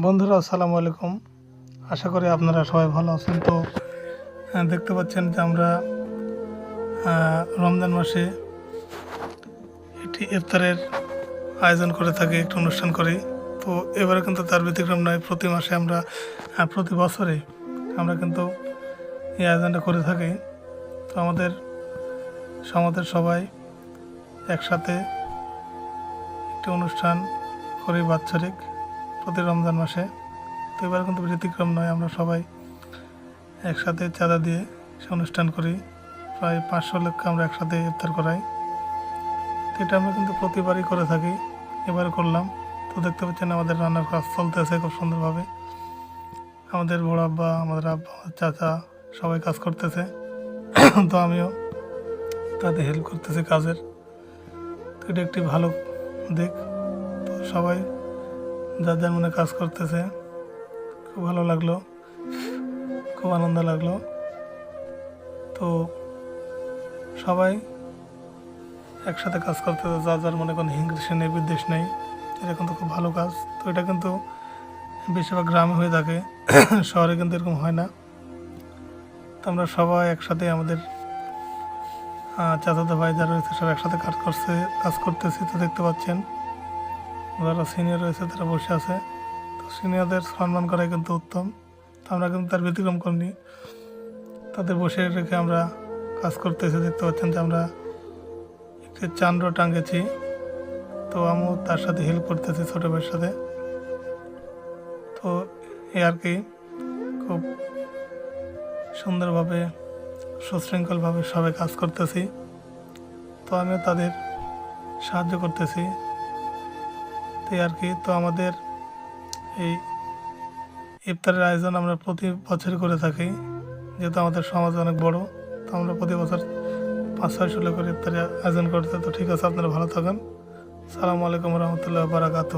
বন্ধুরা আসসালামু আলাইকুম। আশা করি আপনারা সবাই ভালো আছেন। তো দেখতে পাচ্ছেন যে আমরা রমজান মাসে একটি ইফতারের আয়োজন করে থাকি, একটি অনুষ্ঠান করি। তো এবারে কিন্তু তার ব্যতিক্রম নয়। প্রতি মাসে আমরা প্রতি বছরে আমরা কিন্তু এই আয়োজনটা করে থাকি। তো আমাদের সমাজের সবাই একসাথে একটি অনুষ্ঠান করি বাৎসরিক প্রতি রমজান মাসে। তো এবার কিন্তু ব্যতিক্রম নয়, আমরা সবাই একসাথে চাঁদা দিয়ে সে অনুষ্ঠান করি। প্রায় 500 লোককে আমরা একসাথে ইফতার করাই। তো এটা আমরা কিন্তু প্রতিবারই করে থাকি, এবারে করলাম। তো দেখতে পাচ্ছেন আমাদের রান্নার কাজ চলতেছে খুব সুন্দরভাবে। আমাদের বড় আব্বা, আমাদের আব্বা, আমাদের চাচা সবাই কাজ করতেছে। তো আমিও তাদের হেল্প করতেছি কাজের। তো এটা একটি ভালো দিক। তো সবাই যার যার মনে কাজ করতেছে, খুব ভালো লাগলো, খুব আনন্দ লাগলো। তো সবাই একসাথে কাজ করতেছে, যার যার মনে কোনো হিংসা নেই, বিদ্বেষ নেই। এটা কিন্তু খুব ভালো কাজ। তো এটা কিন্তু বেশিরভাগ গ্রামে হয়ে থাকে, শহরে কিন্তু এরকম হয় না। তো আমরা সবাই একসাথে আমাদের চাচাতো ভাই যারা রয়েছে সব একসাথে কাজ করতেছি। তো দেখতে পাচ্ছেন যারা সিনিয়র রয়েছে তারা বসে আছে। তো সিনিয়রদের সম্মান করাই কিন্তু উত্তম। তো আমরা কিন্তু তার ব্যতিক্রম করিনি, তাদের বসে রেখে আমরা কাজ করতেছি। দেখতে পাচ্ছেন যে আমরা একটি চান্দ্র টাঙ্গেছি। তো আমিও তার সাথে হেল্প করতেছি ছোটো ভাইয়ের সাথে। তো এই আর কি, খুব সুন্দরভাবে সুশৃঙ্খলভাবে সবাই কাজ করতেছি। তো আমিও তাদের সাহায্য করতেছি। তো এই আর কি। তো আমাদের এই ইফতারের আয়োজন আমরা প্রতি বছর করে থাকি, যেহেতু আমাদের সমাজ অনেক বড়। তো আমরা প্রতি বছর 500-600 করে ইফতারের আয়োজন করতে। তো ঠিক আছে, আপনারা ভালো থাকেন। আসসালামু আলাইকুম রহমতুল্লাহ বারাকাতুহু।